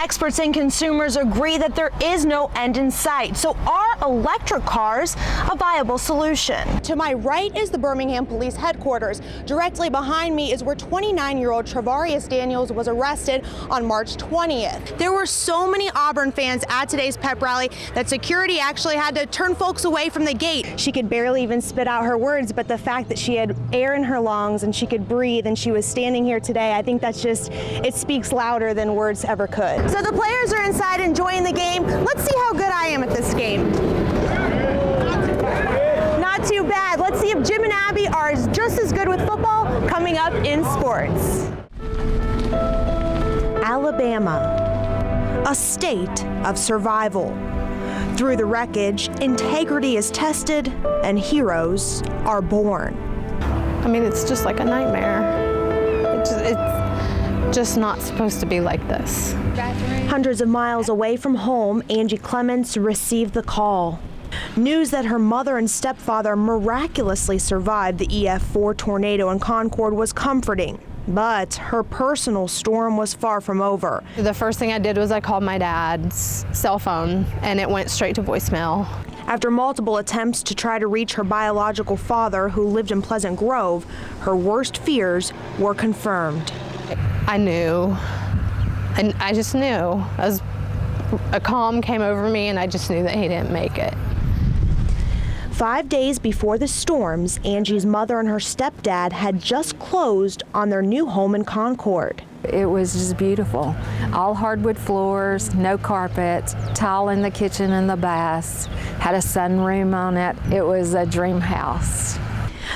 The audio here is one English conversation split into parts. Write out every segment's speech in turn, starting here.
Experts and consumers agree that there is no end in sight. So are electric cars a viable solution? To my right is the Birmingham Police Headquarters. Directly behind me is where 29-year-old Travarius Daniels was arrested on March 20th. There were so many Auburn fans at today's pep rally that security actually had to turn folks away from the gate. She could barely even spit out her words, but the fact that she had air in her lungs and she could breathe and she was standing here today, I think that's just, it speaks louder than words ever could. So the players are inside enjoying the game. Let's see how good I am at this game. Not too bad. Let's see if Jim and Abby are just as good with football coming up in sports. Alabama, a state of survival. Through the wreckage, integrity is tested and heroes are born. I mean, it's just like a nightmare. It's just not supposed to be like this. Hundreds of miles away from home, Angie Clements received the call. News that her mother and stepfather miraculously survived the EF4 tornado in Concord was comforting, but her personal storm was far from over. The first thing I did was I called my dad's cell phone, and it went straight to voicemail. After multiple attempts to try to reach her biological father, who lived in Pleasant Grove, her worst fears were confirmed. I knew, and I just knew. As a calm came over me, and I just knew that he didn't make it. 5 days before the storms, Angie's mother and her stepdad had just closed on their new home in Concord. It was just beautiful. All hardwood floors, no carpet, tile in the kitchen and the baths, had a sunroom on it. It was a dream house.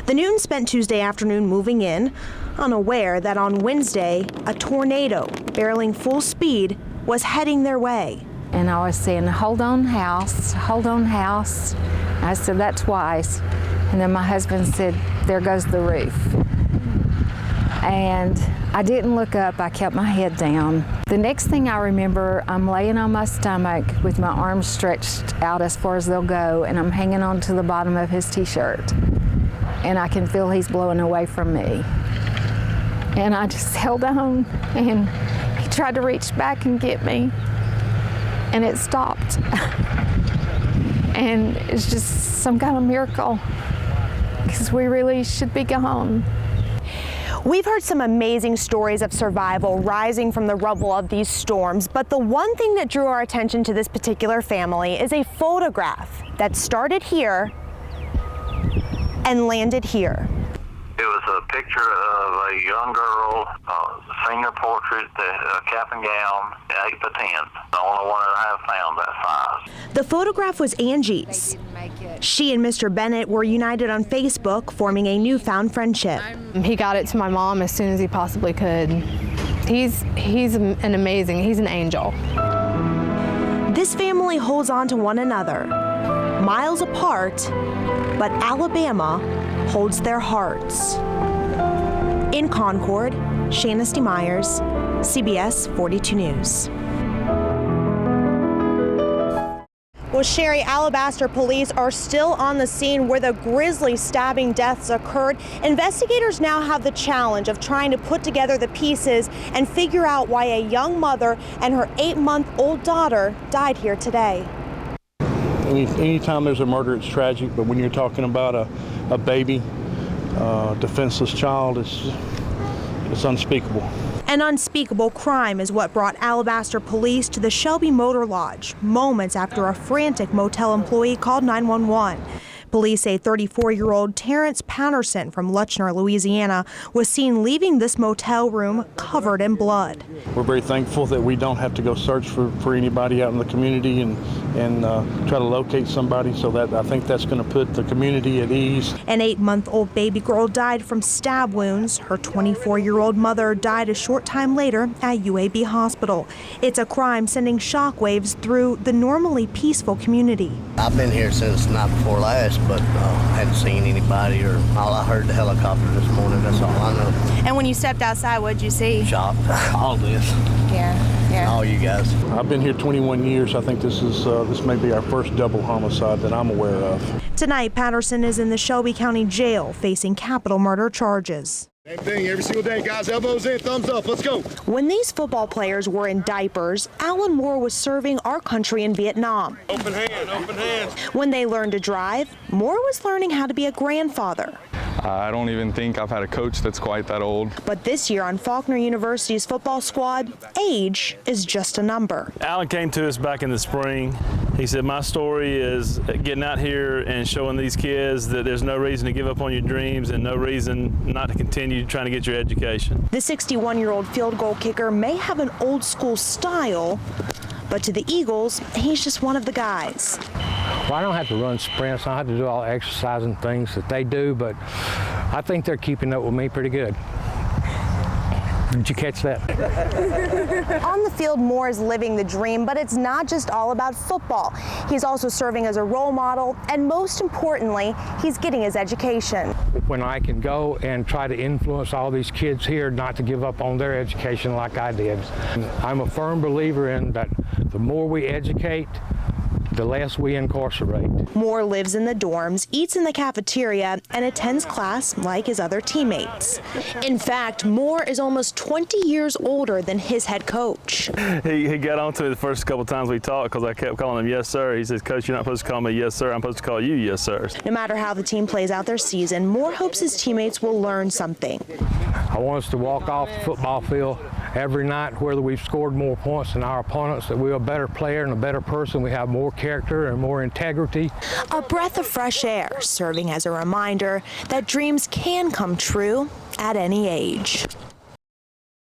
The Newtons spent Tuesday afternoon moving in, unaware that on Wednesday, a tornado barreling full speed was heading their way. And I was saying, hold on house, hold on house. I said that twice. And then my husband said, there goes the roof. And I didn't look up, I kept my head down. The next thing I remember, I'm laying on my stomach with my arms stretched out as far as they'll go, and I'm hanging on to the bottom of his t-shirt. And I can feel he's blowing away from me. And I just held on, and he tried to reach back and get me, and it stopped. And it's just some kind of miracle, because we really should be gone. We've heard some amazing stories of survival rising from the rubble of these storms, but the one thing that drew our attention to this particular family is a photograph that started here and landed here. It was a picture of a young girl, senior portrait, cap and gown, 8 by 10. The only one that I have found that size. The photograph was Angie's. She and Mr. Bennett were united on Facebook, forming a newfound friendship. He got it to my mom as soon as he possibly could. He's an angel. This family holds on to one another, miles apart, but Alabama holds their hearts. In Concord, Shanisty Myers, CBS 42 News. Well, Sherry, Alabaster police are still on the scene where the grisly stabbing deaths occurred. Investigators now have the challenge of trying to put together the pieces and figure out why a young mother and her 8-month-old daughter died here today. Anytime there's a murder, it's tragic, but when you're talking about a baby, defenseless child, it's unspeakable. An unspeakable crime is what brought Alabaster police to the Shelby Motor Lodge moments after a frantic motel employee called 911. Police say 34-year-old Terrence Patterson from Lutchner, Louisiana, was seen leaving this motel room covered in blood. We're very thankful that we don't have to go search for anybody out in the community and try to locate somebody, so that I think that's going to put the community at ease. An 8-month-old baby girl died from stab wounds. Her 24-year-old mother died a short time later at UAB Hospital. It's a crime sending shockwaves through the normally peaceful community. I've been here since the night before last, but hadn't seen anybody, or all I heard the helicopter this morning. That's all I know. And when you stepped outside, what did you see? Shocked. All this. Yeah. All you guys. I've been here 21 years. I think this may be our first double homicide that I'm aware of. Tonight, Patterson is in the Shelby County Jail facing capital murder charges. Same thing every single day, guys. Elbows in, thumbs up. Let's go. When these football players were in diapers, Alan Moore was serving our country in Vietnam. Open hand, open hands. When they learned to drive, Moore was learning how to be a grandfather. I don't even think I've had a coach that's quite that old. But this year on Faulkner University's football squad, age is just a number. Alan came to us back in the spring. He said, my story is getting out here and showing these kids that there's no reason to give up on your dreams and no reason not to continue trying to get your education. The 61-year-old field goal kicker may have an old school style, but to the Eagles, he's just one of the guys. Well, I don't have to run sprints. I don't have to do all the exercise and things that they do, but I think they're keeping up with me pretty good. Did you catch that? On the field, Moore is living the dream, but it's not just all about football. He's also serving as a role model, and most importantly, he's getting his education. When I can go and try to influence all these kids here not to give up on their education like I did. I'm a firm believer in that the more we educate, the less we incarcerate. Moore lives in the dorms, eats in the cafeteria, and attends class like his other teammates. In fact, Moore is almost 20 years older than his head coach. He got on to me the first couple times we talked because I kept calling him yes sir. He says, Coach, you're not supposed to call me yes sir, I'm supposed to call you yes sir. No matter how the team plays out their season, Moore hopes his teammates will learn something. I want us to walk off the football field every night, whether we've scored more points than our opponents, that we're a better player and a better person. We have more character and more integrity. A breath of fresh air, serving as a reminder that dreams can come true at any age.